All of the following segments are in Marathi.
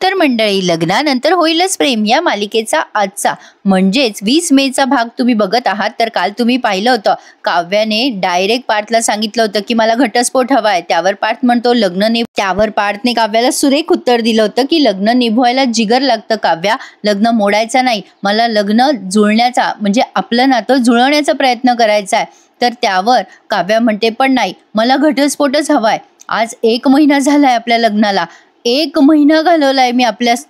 तर मंडळी, लग्नानंतर होईलच प्रेम या मालिकेचा आजचा म्हणजेच 20 मेचा भाग तुम्ही बघत आहात. तर काल तुम्ही पाहिलं होतं, काव्याने डायरेक्ट पार्थला सांगितलं होतं की मला घटस्फोट हवाय. त्यावर पार्थ म्हणतो त्यावर पार्थने काव्याला सुरेख उत्तर दिलं होतं की लग्न निभवायला जिगर लागतं काव्या, लग्न मोडायचा नाही, मला लग्न जुळण्याचा म्हणजे आपलं नातं जुळवण्याचा प्रयत्न करायचा आहे. तर त्यावर काव्या म्हणते पण नाही, मला घटस्फोटच हवाय. आज 1 महिना झालाय आपल्या लग्नाला, 1 महिना घालवलाय मी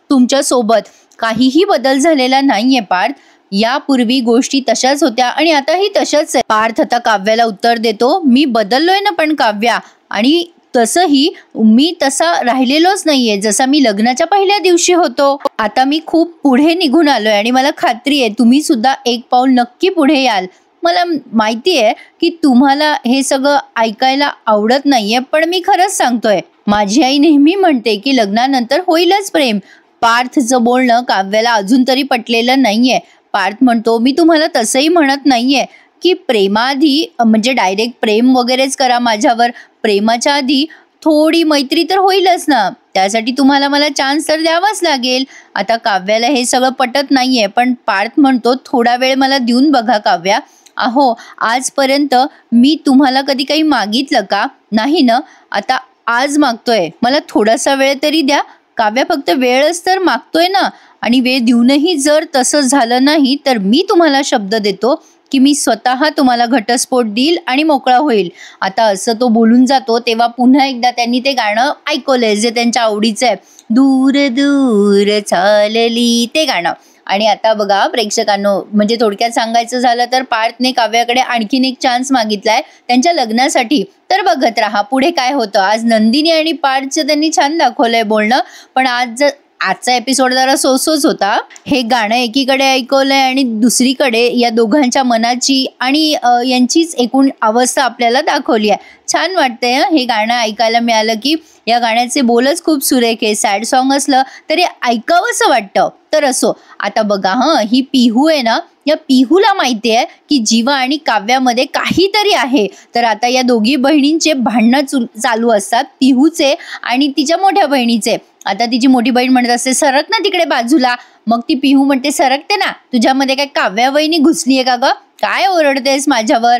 तुमच्या सोबत, काहीही बदल झालेला नाहीये पार्थ. यापूर्वी गोष्टी तशाच होत्या आणि आताही तशाच आहे. पार्थ आता काव्याला उत्तर देतो, मी बदललोय ना पण काव्या, आणि तसंही मी तसा राहिलेलोच नाहीये जसा मी लग्नाच्या पहिल्या दिवशी होतो. आता मी खूप पुढे निघून आलोय आणि मला खात्री आहे तुम्ही सुद्धा 1 पाऊल नक्की पुढे याल. मला माहिती आहे की तुम्हाला हे सगळं ऐकायला आवडत नाहीये, पण मी खरंच सांगतोय. माझी आई नेहमी म्हणते की लग्नानंतर होईलच प्रेम. पार्थचं बोलणं काव्याला अजून तरी पटलेलं नाहीये. पार्थ म्हणतो, मी तुम्हाला तसंही म्हणत नाहीये की प्रेमाआधी म्हणजे डायरेक्ट प्रेम वगैरेच करा माझ्यावर. प्रेमाच्या आधी थोडी मैत्री तर होईलच ना, त्यासाठी तुम्हाला मला चान्स तर द्यावाच लागेल. आता काव्याला हे सगळं पटत नाहीये, पण पार्थ म्हणतो थोडा वेळ मला देऊन बघा काव्या. अहो, आजपर्यंत मी तुम्हाला कधी काही मागितलं का? नाही ना, आता आज मागतोय, मला थोडासा वेळ तरी द्या. काव्या फक्त वेळच तर मागतोय ना, आणि वेळ देऊनही जर तसं झालं नाही तर मी तुम्हाला शब्द देतो की मी स्वतः तुम्हाला घटस्फोट देईल आणि मोकळा होईल. आता असं तो बोलून जातो तेव्हा पुन्हा एकदा त्यांनी ते गाणं ऐकवलंय जे त्यांच्या आवडीचं आहे, दूर दूर चालली, ते गाणं. आणि आता बघा प्रेक्षकांनो, म्हणजे थोडक्यात सांगायचं झालं तर पार्थने काव्याकडे आणखीन एक चान्स मागितलाय त्यांच्या लग्नासाठी. तर बघत राहा पुढे काय होतं. आज नंदिनी आणि पार्थचं त्यांनी छान दाखवलंय बोलणं, पण आजचा एपिसोड जरा सोसोच होता. हे गाणं एकीकडे ऐकवलंय आणि दुसरीकडे या दोघांच्या मनाची आणि यांचीच एकूण अवस्था आपल्याला दाखवली आहे. छान वाटतंय हे गाणं ऐकायला मिळालं की. या गाण्याचे बोलच खूप सुरेख आहे. सॅड सॉन्ग असलं तरी ऐकावंसं वाटतं. तर असो, आता बघा ही पिहू आहे ना, या पिहूला माहिती आहे की जीवा आणि काव्यामध्ये काहीतरी आहे. तर आता या दोघी बहिणींचे भांडणं चालू असतात, पिहूचे आणि तिच्या मोठ्या बहिणीचे. आता तिची मोठी बहीण म्हणत असते, सरक ना तिकडे बाजूला. मग ती पिहू म्हणते, सरकते ना, तुझ्यामध्ये काय काव्या वहिनी घुसलीये का ग, काय ओरडतेस माझ्यावर?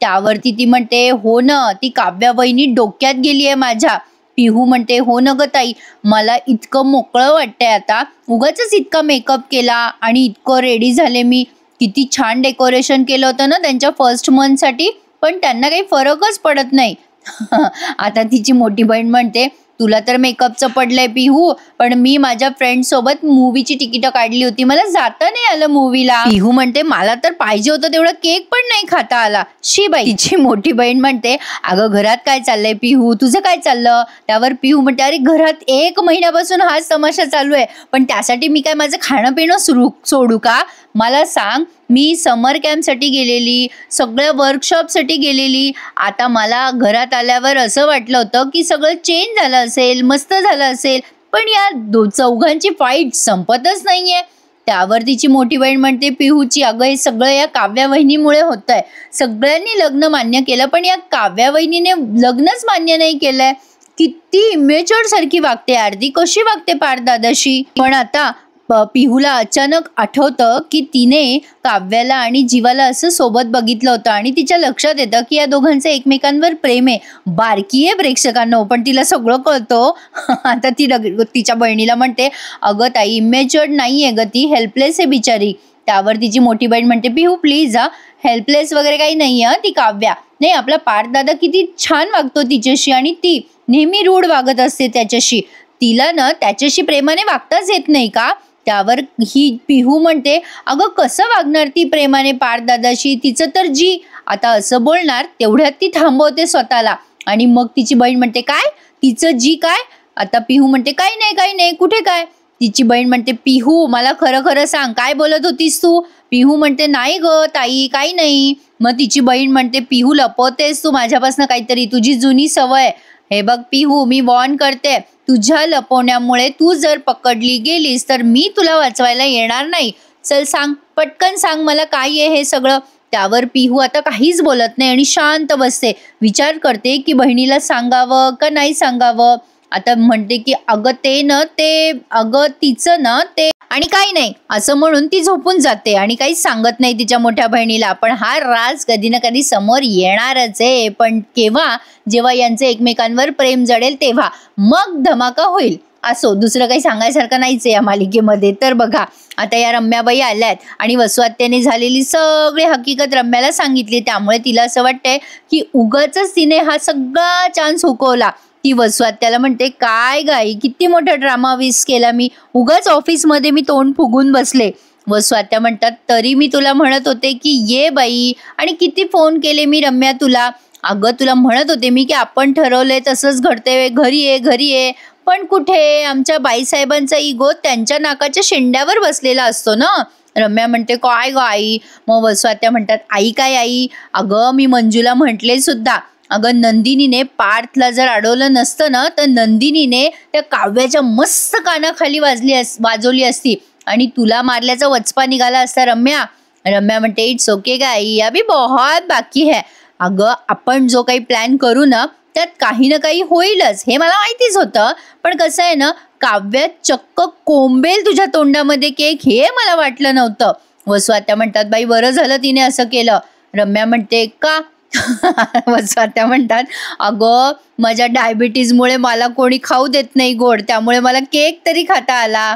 त्यावरती ती म्हणते, हो ना, ती काव्या वहिनी डोक्यात गेलीये माझ्या. पिहू म्हणते, हो न ग ताई, मला इतकं मोकळं वाटतंय आता, उगाचच इतका मेकअप केला आणि इतकं रेडी झाले मी. किती छान डेकोरेशन केलं होतं ना त्यांच्या फर्स्ट मंथसाठी, पण त्यांना काही फरकच पडत नाही. आता तिची मोठी बहीण म्हणते, तुला तर मेकअपचं पडलंय पिहू, पण मी माझ्या फ्रेंड सोबत मूवीची तिकीट काढली होती, मला जाता नाही आलं मूवीला. पिहू म्हणते, मला तर पाहिजे होतं तेवढा केक पण नाही खाता आला. शी बाई. तिची मोठी बहीण म्हणते, अगं घरात काय चाललंय पिहू, तुझं काय चाललं? त्यावर पिहू म्हणते, अरे घरात 1 महिन्यापासून हाच तमाशा चालू आहे, पण त्यासाठी मी काय माझं खाणं पिणं सोडू का? मला सांग, मी समर कॅम्पसाठी गेलेली, सगळ्या वर्कशॉपसाठी गेलेली. आता मला घरात आल्यावर असं वाटलं होतं की सगळं चेंज झालं असेल, मस्त झालं असेल, पण या चौघांची फाईट संपतच नाहीये. त्यावर तिची मोठी बहीण म्हणते पिहूची, अगं हे सगळं या काव्या वहिनीमुळे होतंय. सगळ्यांनी लग्न मान्य केलं, पण या काव्या वहिनीने लग्नच मान्य नाही केलंय. किती इमेच्युअर सारखी वागते यार ती, कशी वागते पार्थ दादाशी. पण आता पिहूला अचानक आठवतं की तिने काव्याला आणि जीवाला असं सोबत बघितलं होतं आणि तिच्या लक्षात येतं की या दोघांचं एकमेकांवर प्रेम आहे. बारकी आहे प्रेक्षकांनो, पण तिला सगळं कळतं. आता ती तिच्या बहिणीला म्हणते, अगं ताई इमेच्युअर्ड नाहीये ग ती, हेल्पलेस आहे बिचारी. त्यावर तिची मोठी बहीण म्हणते, पिहू प्लीज हेल्पलेस वगैरे काही नाहीये ती काव्या. नाही, आपला पार्थ दादा किती छान वागतो तिच्याशी आणि ती नेहमी रूढ वागत असते त्याच्याशी. तिला ना त्याच्याशी प्रेमाने वागताच येत नाही का? त्यावर ही पिहू म्हणते, अगं कसं वागणार ती प्रेमाने पार्थ दादाशी, तिचं तर जी. आता असं बोलणार तेवढ्यात ती थांबवते स्वतःला आणि मग तिची बहीण म्हणते, काय तिचं जी काय? आता पिहू म्हणते, काही नाही, कुठे काय? तिची बहीण म्हणते, पिहू मला खरं खरं सांग, काय बोलत होतीस तू? पिहू म्हणते, नाही ग ताई, काही नाही. मग तिची बहीण म्हणते, पिहू लपवतेस तू माझ्यापासून काहीतरी, तुझी जुनी सवय. हे बघ पिहू, मी वॉर्न करते, तुझ्या लपवण्यामुळे तू जर पकडली गेलीस तर मी तुला वाचवायला येणार नाही. चल सांग, पटकन सांग मला काय आहे हे सगळं. त्यावर पिहू आता काहीच बोलत नाही आणि शांत बसते. विचार करते की बहिणीला सांगावं का नाही सांगावं. आता म्हणते की अगं ते ना ते अगं तिचं ना ते आणि काही नाही असं म्हणून ती झोपून जाते आणि काहीच सांगत नाही तिच्या मोठ्या बहिणीला. पण हा राज कधी ना कधी समोर येणारच आहे. पण केव्हा? जेव्हा यांचे एकमेकांवर प्रेम जडेल तेव्हा. मग धमाका होईल. असो, दुसरं काही सांगायसारखं नाहीच आहे या मालिकेमध्ये. तर बघा, आता या रम्याबाई आल्यात आणि वसुहत्याने झालेली सगळी हकीकत रम्याला सांगितली. त्यामुळे तिला असं वाटतंय की उगाचच तिने हा सगळा चान्स हुकवला. ती वसुहत्याला म्हणते, काय गाई, किती मोठा ड्रामा विस केला मी, उगाच ऑफिसमध्ये मी तोंड फुगून बसले. वसुहत्या म्हणतात, तरी मी तुला म्हणत होते की ये बाई, आणि किती फोन केले मी रम्या तुला. अगं तुला म्हणत होते मी की आपण ठरवलंय तसंच घडतंय, घरी ये घरी ये. पण कुठे, आमच्या बाईसाहेबांचा इगो त्यांच्या नाकाच्या शेंड्यावर बसलेला असतो ना. रम्या म्हणते, काय ग आई. मग वसुहत्या म्हणतात, आई काय आई, अगं मी मंजूला म्हटले सुद्धा. अगं नंदिनीने पार्थला जर अडवलं नसतं ना तर नंदिनीने त्या काव्याच्या मस्त कानाखाली वाजवली असती आणि तुला मारल्याचा वचपा निघाला असता रम्या. रम्या म्हणते, इट्स ओके गाई, अभी बहुत बाकी है. अगं आपण जो काही प्लॅन करू ना त्यात काही ना काही होईलच, हे मला माहितीच होतं. पण कसं आहे ना, काव्यात चक्क कोंबेल तुझ्या तोंडामध्ये केक, हे मला वाटलं नव्हतं. वसुहत्या म्हणतात, बाई बरं झालं तिने असं केलं. रम्या म्हणते, का? वसुहत्या म्हणतात, अगं माझ्या डायबिटीजमुळे मला कोणी खाऊ देत नाही गोड, त्यामुळे मला केक तरी खाता आला.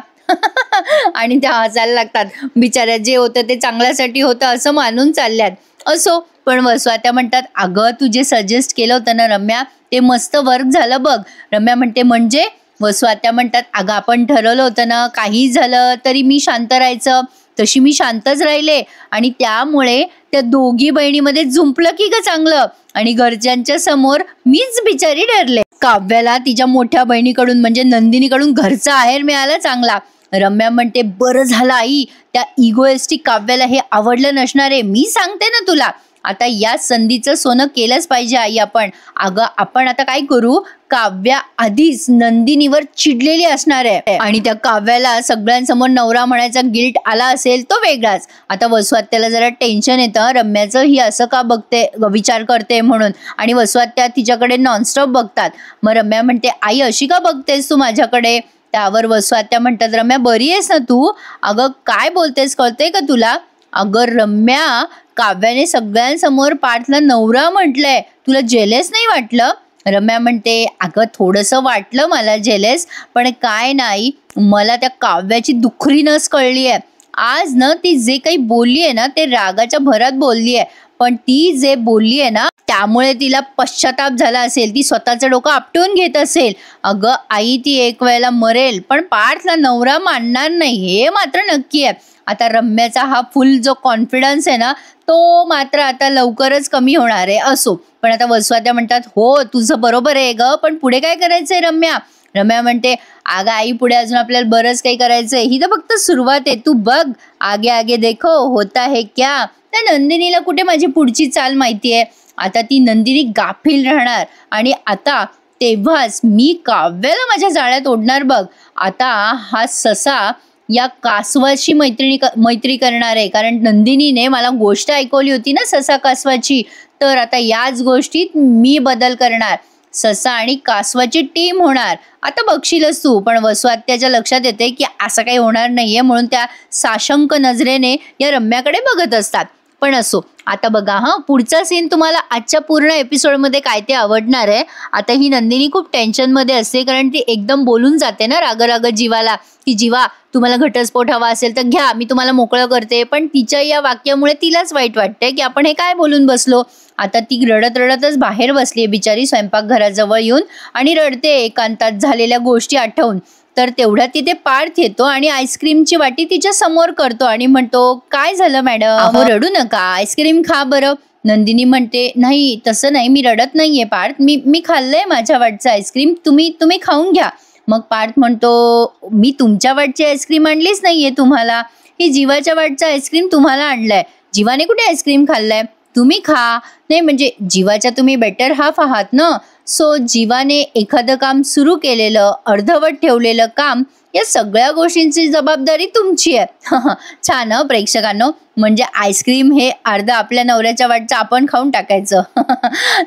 आणि त्या हसायला लागतात. बिचाऱ्या जे होतं ते चांगल्यासाठी होतं असं मानून चालल्यात. असो, पण वसुहत्या म्हणतात, अगं तू जे सजेस्ट केलं होतं ना रम्या, ते मस्त वर्क झालं बघ. रम्या म्हणते, म्हणजे? वसुहत्या म्हणतात, अगं आपण ठरवलं होतं ना काही झालं तरी मी शांत राहायचं, तशी मी शांतच राहिले आणि त्यामुळे त्या दोघी बहिणीमध्ये झुंपलं की ग चांगलं. आणि घरच्यांच्या समोर मीच बिचारी ठरले. काव्याला तिच्या मोठ्या बहिणीकडून म्हणजे नंदिनीकडून घरचा आहेर मिळाला चांगला. रम्या म्हणते, बरं झालं आई, त्या इगोइस्टिक काव्याला हे आवडलं नसणार आहे, मी सांगते ना तुला. आता या संधीचं सोनं केलंच पाहिजे आई आपण. अगं आपण आता काय करू, काव्या आधीच नंदिनीवर चिडलेली असणार आहे आणि त्या काव्याला सगळ्यांसमोर नवरा म्हणायचा गिल्ट आला असेल तो वेगळाच. आता वसुहत्याला जरा टेन्शन येतं, रम्याचं ही असं का बघते, विचार करते म्हणून. आणि वसुहत्या तिच्याकडे नॉनस्टॉप बघतात. मग रम्या म्हणते, आई अशी का बघतेस तू माझ्याकडे? त्यावर वसुहत्या म्हणतात, रम्या बरी आहेस ना तू? अगं काय बोलतेस, कळतंय का तुला? अगं रम्या, काव्याने सगळ्यांसमोर पार्थला नवरा म्हटलंय, तुला जेलेस नाही वाटलं? रम्या म्हणते, अगं थोडंसं वाटलं मला जेलेस, पण काय नाही, मला त्या काव्याची दुखरी नस कळली आहे. आज ना ती जे काही बोलली आहे ना ते रागाच्या भरात बोलली आहे, पण ती जे बोलली आहे ना त्यामुळे तिला पश्चाताप झाला असेल, ती स्वतःचं डोकं आपटून घेत असेल. अगं आई, ती एक वेळेला मरेल पण पार्थला नवरा मानणार नाही, हे मात्र नक्की आहे. आता रम्याचा हा फुल जो कॉन्फिडन्स आहे ना तो मात्र आता लवकरच कमी होणार आहे. असो, पण आता वसुहत्या म्हणतात, हो तुझं बरोबर आहे ग, पण पुढे काय करायचंय रम्या? रम्या म्हणते, अगं आई पुढे अजून आपल्याला बरंच काही करायचंय, ही तर फक्त सुरुवात आहे, तू बघ, आगे आगे देखो होता है क्या. त्या नंदिनीला कुठे माझी पुढची चाल माहितीये. आता ती नंदिनी गाफील राहणार आणि आता तेव्हाच मी काव्याला माझ्या जाळ्यात ओढणार बघ. आता हा ससा या कासवाची मैत्री करणार आहे, कारण नंदिनीने मला गोष्ट ऐकवली होती ना ससा कासवाची, तर आता याच गोष्टीत मी बदल करणार, ससा आणि कासवाची टीम होणार. आता बघशीलच तू. पण वसुहत्याच्या लक्षात येते की असं काही होणार नाहीये, म्हणून त्या साशंक नजरेने या रम्याकडे बघत असतात. पण असो, आता बघा हा पुढचा सीन तुम्हाला आजच्या पूर्ण एपिसोडमध्ये काय ते आवडणार आहे. आता ही नंदिनी खूप टेन्शनमध्ये असते, कारण ती एकदम बोलून जाते ना राग जीवाला की जीवा तुम्हाला घटस्फोट हवा असेल तर घ्या, मी तुम्हाला मोकळं करते. पण तिच्या या वाक्यामुळे तिलाच वाईट वाटतंय की आपण हे काय बोलून बसलो. आता ती रडत रडतच बाहेर बसली बिचारी स्वयंपाकघराजवळ येऊन आणि रडते एकांतात झालेल्या गोष्टी आठवून. तर तेवढ्या तिथे पार्थ येतो आणि आईस्क्रीमची वाटी तिच्या समोर करतो आणि म्हणतो, काय झालं मॅडम, रडू नका, आईस्क्रीम खा बरं. नंदिनी म्हणते, नाही तसं नाही, मी रडत नाहीये पार्थ, मी खाल्लंय माझ्या वाटचं आईस्क्रीम, तुम्ही खाऊन घ्या. मग पार्थ म्हणतो, मी तुमच्या वाटची आईस्क्रीम आणलीच नाहीये तुम्हाला, ही जीवाच्या वाटचं आईस्क्रीम तुम्हाला आणलंय. जीवाने कुठे आईस्क्रीम खाल्लंय, तुम्ही खा. नाही म्हणजे जीवाच्या तुम्ही बेटर हाफ आहात ना, सो जीवाने एखादं काम सुरू केलेलं अर्धवट ठेवलेलं काम या सगळ्या गोष्टींची जबाबदारी तुमची आहे. छान प्रेक्षकांनो, म्हणजे आईस्क्रीम हे अर्ध आपल्या नवऱ्याच्या वाटचं आपण खाऊन टाकायचं.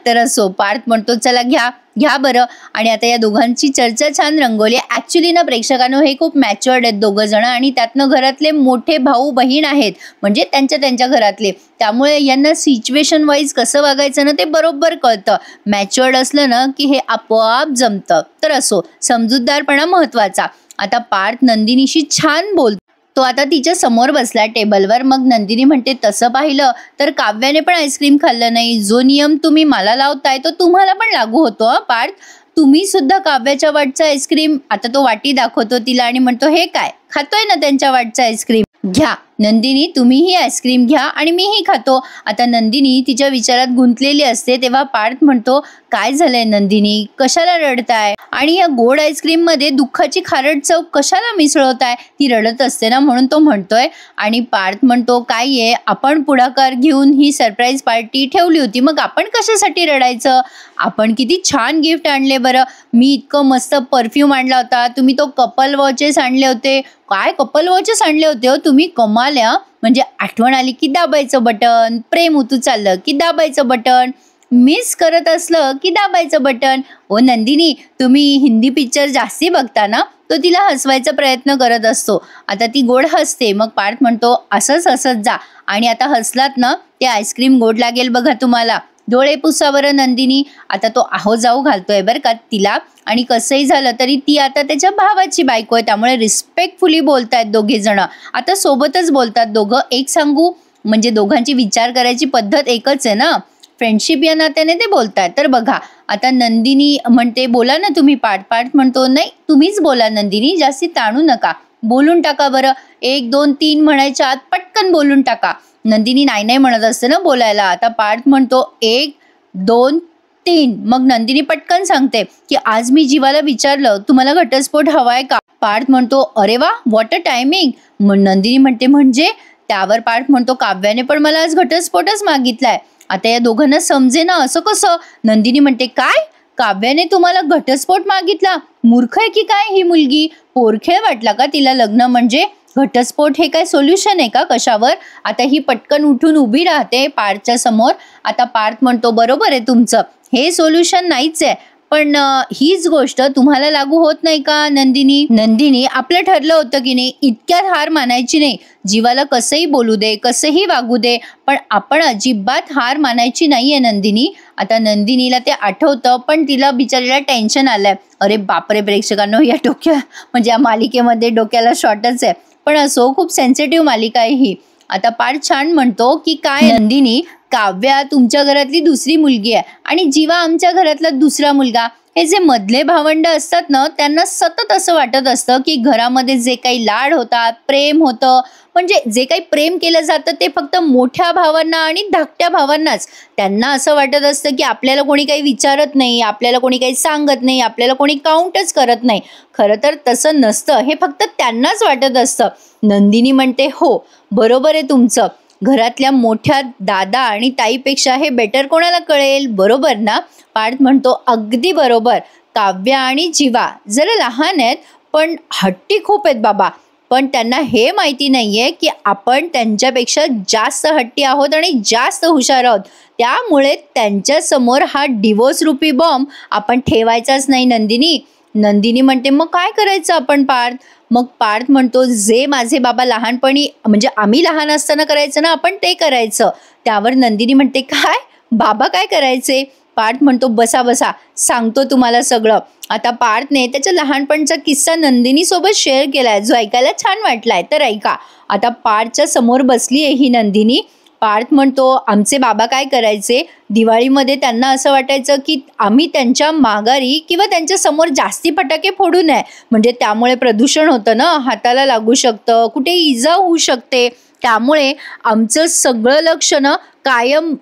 तर असो, पार्थ म्हणतो चला घ्या घ्या बरं. आणि आता या दोघांची चर्चा छान रंगवली. ऍक्च्युली ना प्रेक्षकांनो, हे खूप मॅच्युअर्ड आहेत दोघं जण आणि त्यातनं घरातले मोठे भाऊ बहीण आहेत, म्हणजे त्यांच्या घरातले. त्यामुळे यांना सिच्युएशन वाईज कसं वागायचं ना ते बरोबर कळतं. मॅच्युअर्ड असलं ना की हे आपोआप जमतं. तर असो, समजूतदारपणा महत्वाचा. आता पार्थ नंदिनीशी छान बोलतो. तो आता तिच्या समोर बसला टेबलवर. मग नंदिनी म्हणते तसं पाहिलं तर काव्याने पण आईस्क्रीम खाल्लं नाही. जो नियम तुम्ही मला लावताय तो तुम्हाला पण लागू होतो पार्थ. तुम्ही सुद्धा काव्याच्या वाटचं आईस्क्रीम. आता तो वाटी दाखवतो तिला आणि म्हणतो हे काय खातोय ना त्यांच्या वाटचं आईस्क्रीम, घ्या नंदिनी तुम्हीही आईस्क्रीम घ्या आणि मीही खातो. आता नंदिनी तिच्या विचारात गुंतलेली असते तेव्हा पार्थ म्हणतो काय झालंय नंदिनी, कशाला रडताय आणि या गोड आईस्क्रीम मध्ये दुःखाची खारट चव कशाला मिसळवताय. ती रडत असते ना म्हणून तो म्हणतोय. आणि पार्थ म्हणतो काय आहे, आपण पुढाकार घेऊन ही सरप्राईज पार्टी ठेवली होती, मग आपण कशासाठी रडायचं. आपण किती छान गिफ्ट आणले बरं. मी इतकं मस्त परफ्यूम आणला होता, तुम्ही तो कपल वॉचेस आणले होते. काय कपल वॉचेस आणले होते हो तुम्ही, कमाल. म्हणजे आठवण आली की दाबायचं बटन, प्रेम उतू चाललं की दाबायचं बटन, मिस करत असलं की दाबायचं बटन. ओ नंदिनी, तुम्ही हिंदी पिक्चर जास्ती बघता ना. तो तिला हसवायचा प्रयत्न करत असतो. आता ती गोड हसते. मग पार्थ म्हणतो असंच हसत जा आणि आता हसलात ना ते आईस्क्रीम गोड लागेल बघा तुम्हाला. डोळे पुसा बरं नंदिनी. आता तो आहो जाऊ घालतोय बरं का तिला. आणि कसंही झालं तरी ती आता त्याच्या भावाची बायको आहे, त्यामुळे रिस्पेक्टफुली बोलतायत दोघे जण. आता सोबतच बोलतात दोघं. एक सांगू म्हणजे दोघांची विचार करायची पद्धत एकच आहे ना, फ्रेंडशिप या नात्याने ते बोलतायत. तर बघा आता नंदिनी म्हणते बोला ना तुम्ही. पार्थ म्हणतो नाही तुम्हीच बोला नंदिनी, जास्ती ताणू नका, बोलून टाका बरं. 1 2 3 म्हणायच्या आत पटकन बोलून टाका. नंदिनी नाही म्हणत असते ना बोलायला. आता पार्थ म्हणतो 1 2 3. मग नंदिनी पटकन सांगते की आज मी जीवाला विचारलं तुम्हाला घटस्फोट हवाय का. पार्थ म्हणतो अरे वा व्हॉट अ टायमिंग. नंदिनी म्हणते म्हणजे. त्यावर पार्थ म्हणतो काव्याने पण मला आज घटस्फोटच मागितलाय. आता या दोघांना समजे ना असं कसं. नंदिनी म्हणते काय, काव्याने तुम्हाला घटस्फोट मागितला, मूर्ख आहे की काय ही मुलगी. पोरखेळ वाटला का तिला लग्न म्हणजे. घटस्फोट हे काय सोल्युशन आहे का कशावर. आता ही पटकन उठून उभी राहते पार्थच्या समोर. आता पार्थ म्हणतो बरोबर आहे तुमचं, हे सोल्युशन नाहीच आहे, पण हीच गोष्ट तुम्हाला लागू होत नाही का नंदिनी. नंदिनी आपलं ठरलं होतं की नाही, इतक्यात हार मानायची नाही. जीवाला कसंही बोलू दे, कसंही वागू दे, पण आपण अजिबात हार मानायची नाहीये नंदिनी. आता नंदिनीला ते आठवतं पण तिला बिचारीला टेन्शन आलंय. अरे बापरे प्रेक्षकांनो, या म्हणजे या मालिकेमध्ये डोक्याला शॉर्टच आहे. पण असो, खूप सेन्सिटिव्ह मालिका आहे ही. आता पार्थ छान म्हणतो की काय नंदिनी, काव्या तुमच्या घरातली दुसरी मुलगी आहे आणि जीवा आमच्या घरातला दुसरा मुलगा. हे जे मधले भावंड असतात ना, त्यांना सतत असं वाटत असतं की घरामध्ये जे काही लाड होतात, प्रेम होतं, म्हणजे जे काही प्रेम केलं जातं ते फक्त मोठ्या भावांना आणि धाकट्या भावांनाच. त्यांना असं वाटत असतं की आपल्याला कोणी काही विचारत नाही, आपल्याला कोणी काही सांगत नाही, आपल्याला कोणी काउंटच करत नाही. खरं तर तसं नसतं, हे फक्त त्यांनाच वाटत असतं. नंदिनी म्हणते हो बरोबर आहे तुमचं, घरातल्या मोठ्या दादा आणि ताईपेक्षा हे बेटर कोणाला कळेल, बरोबर ना. पार्थ म्हणतो अगदी बरोबर. काव्या आणि जीवा जरा लहान आहेत पण हट्टी खूप आहेत बाबा. पण त्यांना हे माहिती नाहीये की आपण त्यांच्यापेक्षा जास्त हट्टी आहोत आणि जास्त हुशार आहोत. त्यामुळे त्यांच्या समोर हा डिवोर्स रूपी बॉम्ब आपण ठेवायचाच नाही नंदिनी. नंदिनी म्हणते मग काय करायचं आपण पार्थ. मग पार्थ म्हणतो जे माझे बाबा लहानपणी म्हणजे आम्ही लहान असताना करायचं ना, आपण ते करायचं. त्यावर नंदिनी म्हणते काय बाबा काय करायचे. पार्थ म्हणतो बसा बसा सांगतो तुम्हाला सगळं. आता पार्थने त्याच्या लहानपणचा किस्सा नंदिनी सोबत शेअर केलाय, जो ऐकायला छान वाटलाय, तर ऐका. आता पार्थच्या समोर बसली आहे ही नंदिनी. पार्थ म्हणतो आमचे बाबा काय करायचे, दिवाळीमध्ये त्यांना असं वाटायचं की आम्ही त्यांच्या माघारी किंवा त्यांच्या समोर जास्ती फटाके फोडू नये, म्हणजे त्यामुळे प्रदूषण होतं ना, हाताला लागू शकतं, कुठे इजा होऊ शकते. त्यामुळे आमचं सगळं लक्ष ना कायम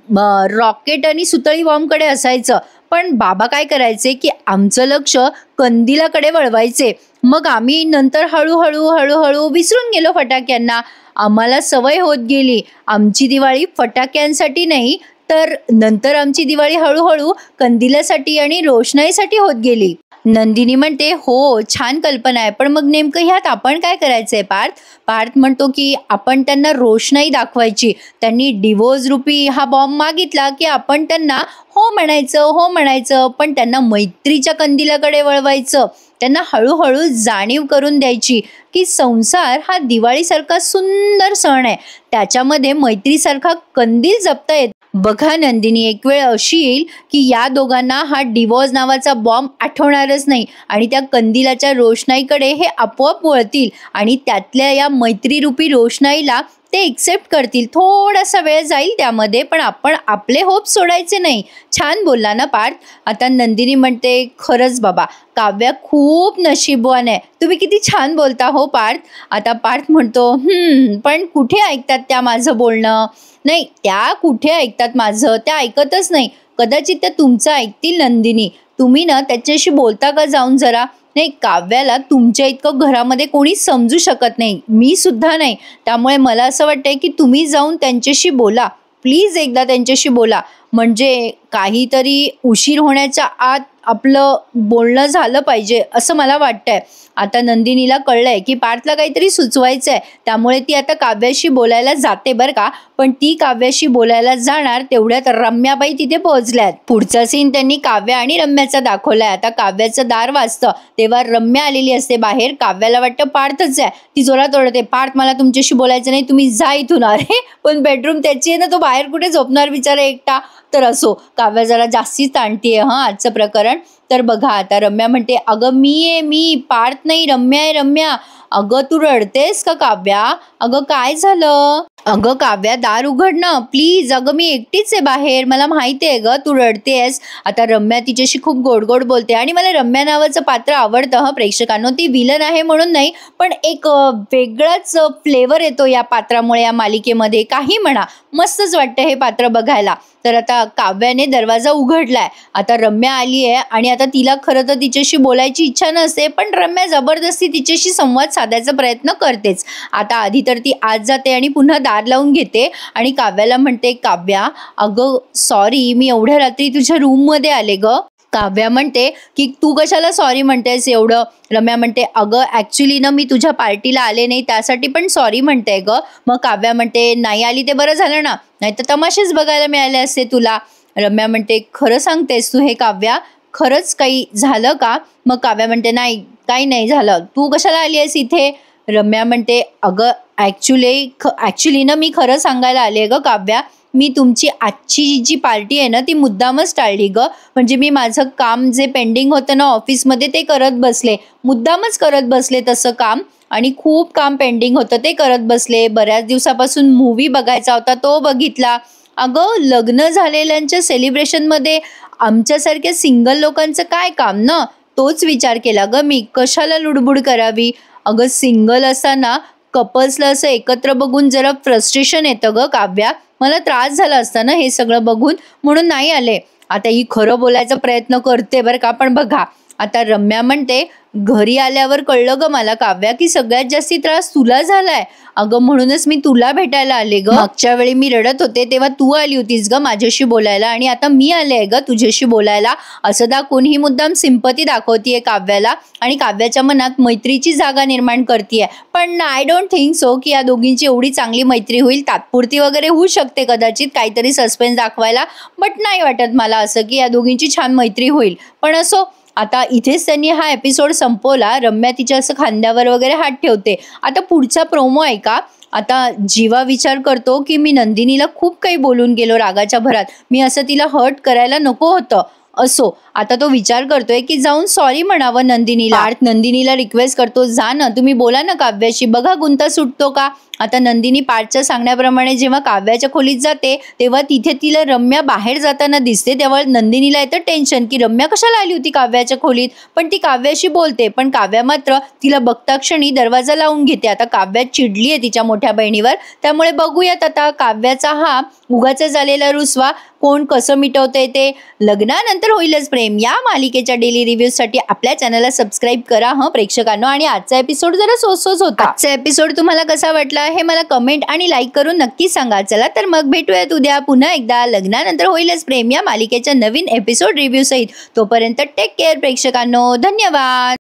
रॉकेट आणि सुतळी बॉम्बकडे असायचं. पण बाबा काय करायचे की आमचं लक्ष कंदिलाकडे वळवायचे. मग आम्ही नंतर हळूहळू विसरून गेलो फटाक्यांना. आम्हाला सवय होत गेली. आमची दिवाळी फटाक्यांसाठी नाही, तर नंतर आमची दिवाळी हळूहळू कंदिलासाठी आणि रोषणाईसाठी होत गेली. नंदिनी म्हणते हो छान कल्पना आहे, पण मग नेमकं ह्यात आपण काय करायचंय पार्थ? पार्थ म्हणतो की आपण त्यांना रोषणाई दाखवायची. त्यांनी डिवोर्स रूपी हा बॉम्ब मागितला की आपण त्यांना हो म्हणायचं, हो म्हणायचं, पण त्यांना मैत्रीच्या कंदिलाकडे वळवायचं. त्यांना हळूहळू जाणीव करून द्यायची की संसार हा दिवाळीसारखा सुंदर सण आहे, त्याच्यामध्ये मैत्रीसारखा कंदील जपता येत. बघा नंदिनी, एक वेळ अशी येईल की या दोघांना हा डिवोर्स नावाचा बॉम्ब आठवणारच नाही आणि त्या कंदिलाच्या रोषणाईकडे हे आपोआप वळतील आणि त्यातल्या या मैत्रीरूपी रोषणाईला ते एक्सेप्ट करतील. थोडासा वेळ जाईल त्यामध्ये, पण आपण आपले होप सोडायचे नाही. छान बोलला ना पार्थ. आता नंदिनी म्हणते खरंच बाबा, काव्या खूप नशीबवान आहे. तुम्ही किती छान बोलता हो पार्थ. आता पार्थ म्हणतो पण कुठे ऐकतात त्या माझं बोलणं? नाही, त्या कुठे ऐकतात माझं? त्या ऐकतच नाही. कदाचित त्या तुमचं ऐकतील नंदिनी. तुम्ही ना त्याच्याशी बोलता का जाऊन जरा? नाही, काव्याला तुमच्या इतकं घरामध्ये कोणी समजू शकत नाही, मी सुद्धा नाही. त्यामुळे मला असं वाटतंय की तुम्ही जाऊन त्यांच्याशी बोला, प्लीज एकदा त्यांच्याशी बोला, म्हणजे काहीतरी उशीर होण्याच्या आत आपलं बोलणं झालं पाहिजे असं मला वाटतंय. आता नंदिनीला कळलंय की पार्थला काहीतरी सुचवायचंय, त्यामुळे ती आता काव्याशी बोलायला जाते बरं का. पण ती काव्याशी बोलायला जाणार तेवढ्यात रम्याबाई तिथे पोहोचल्यात. पुढचा सीन त्यांनी काव्या आणि रम्याचा दाखवलाय. आता काव्याचं दार वाजतं तेव्हा रम्या आलेली असते बाहेर. काव्याला वाटतं पार्थच आहे. ती जोरात ओरडते, पार्थ मला तुमच्याशी बोलायचं नाही, तुम्ही जा इथून. अरे पण बेडरूम त्याची आहे ना, तो बाहेर कुठे झोपणार बिचारा एकटा. तर असो, काव्या जरा जास्तीच ताणतीये आजचं प्रकरण. तर बघा आता रम्या म्हणते अगं मी पार्थ नाही, रम्या आहे रम्या. अगं तू रडतेस का काव्या? अगं काय झालं? अगं काव्या दार उघड ना प्लीज. अगं मी एकटीच आहे बाहेर, मला माहिती आहे ग तू रडतेस. आता रम्या तिच्याशी खूप गोड गोड बोलते आणि मला रम्या नावाचं पात्र आवडतं प्रेक्षकांनो. ती विलन आहे म्हणून नाही, पण एक वेगळाच फ्लेवर येतो या पात्रामुळे या मालिकेमध्ये. काही म्हणा, मस्तच वाटतं हे पात्र बघायला. तर आता काव्याने दरवाजा उघडलाय. आता रम्या आली आहे आणि आता तिला खरं तर तिच्याशी बोलायची इच्छा नसते, पण रम्या जबरदस्ती तिच्याशी संवाद साधायचा प्रयत्न करतेच. आता आधी तर ती आत जाते आणि पुन्हा दार लावून घेते आणि काव्याला म्हणते काव्या अगं सॉरी, मी एवढ्या रात्री तुझ्या रूम मध्ये आले ग. काव्या म्हणते की तू कशाला सॉरी म्हणतेस एवढं? रम्या म्हणते अगं ॲक्च्युली ना मी तुझ्या पार्टीला आले नाही त्यासाठी पण सॉरी म्हणते ग. मग काव्या म्हणते नाही आली ते बरं झालं ना, नाही तर तमाशेच बघायला मिळाले असते तुला. रम्या म्हणते खरं सांगतेस तू हे काव्या? खरंच काही झालं का? मग काव्या म्हणते नाही, काही नाही झालं, तू कशाला आली आहेस इथे? रम्या म्हणते अगं ॲक्च्युली ना मी खरं सांगायला आले ग काव्या. मी तुमची आजची जी पार्टी आहे ना ती मुद्दामच टाळली ग. म्हणजे मी माझं काम जे पेंडिंग होतं ना ऑफिसमध्ये ते करत बसले, मुद्दामच करत बसले तसं काम, आणि खूप काम पेंडिंग होतं ते करत बसले. बऱ्याच दिवसापासून मूवी बघायचा होता तो बघितला. अगं लग्न झालेल्यांच्या सेलिब्रेशनमध्ये आमच्यासारख्या सिंगल लोकांचं काय काम ना, तोच विचार केला ग मी, कशाला लुडबुड करावी. अगं सिंगल असताना कपल्सला असं एकत्र बघून जरा फ्रस्ट्रेशन येतं ग काव्या. मला त्रास झाला असता ना हे सगळं बघून, म्हणून नाही आले. आता ही खरं बोलायचा प्रयत्न करते बरं का. पण बघा आता रम्या म्हणते घरी आल्यावर कळलं ग मला काव्या की सगळ्यात जास्ती त्रास तुला झालाय. अगं म्हणूनच मी तुला भेटायला आले ग. मागच्या वेळी मी रडत होते तेव्हा तू आली होतीस ग माझ्याशी बोलायला, आणि आता मी आले आहे ग तुझ्याशी बोलायला. असं दाखवून ही मुद्दाम सिंपती दाखवतीये काव्याला आणि काव्याच्या मनात मैत्रीची जागा निर्माण करतीये. पण आय डोंट थिंक सो की या दोघींची एवढी चांगली मैत्री होईल. तात्पुरती वगैरे होऊ शकते कदाचित काहीतरी सस्पेन्स दाखवायला, बट नाही वाटत मला असं की या दोघींची छान मैत्री होईल. पण असो, आता इथेच त्यांनी हा एपिसोड संपवला. रम्या तिच्या असं खांद्यावर वगैरे हात ठेवते. आता पुढचा प्रोमो ऐका. आता जीवा विचार करतो की मी नंदिनीला खूप काही बोलून गेलो रागाच्या भरात, मी असं तिला हर्ट करायला नको होतं. असो, आता तो विचार करतोय की जाऊन सॉरी म्हणावं नंदिनीला. पार्थ नंदिनीला रिक्वेस्ट करतो जा ना तुम्ही बोला ना काव्याशी, बघा गुंता सुटतो का. आता नंदिनी पार्थच्या सांगण्याप्रमाणे जेव्हा काव्याच्या खोलीत जाते तेव्हा तिथे तिला रम्या बाहेर जाताना दिसते. तेव्हा नंदिनीला येतं टेन्शन की रम्या कशाला आली होती काव्याच्या खोलीत, पण ती काव्याशी बोलते. पण काव्या मात्र तिला बघता क्षणी दरवाजा लावून घेते. आता काव्या चिडली आहे तिच्या मोठ्या बहिणीवर, त्यामुळे बघूयात आता काव्याचा हा उगाच झालेला रुसवा कोण कसं मिटवतंय ते. लग्नानंतर होईलच प्रेम या मालिकेच्या डेली रिव्ह्यूसाठी आपल्या चॅनलला सबस्क्राईब करा प्रेक्षकांनो. आणि आजचा एपिसोड जरा सोसोच होता. आजचा एपिसोड तुम्हाला कसा वाटला हे मला कमेंट आणि लाईक करून नक्की सांगा. चला तर मग भेटूयात उद्या पुन्हा एकदा लग्नानंतर होईलच प्रेम या मालिकेच्या नवीन एपिसोड रिव्ह्यू सहित. तोपर्यंत टेक केअर प्रेक्षकांनो. धन्यवाद.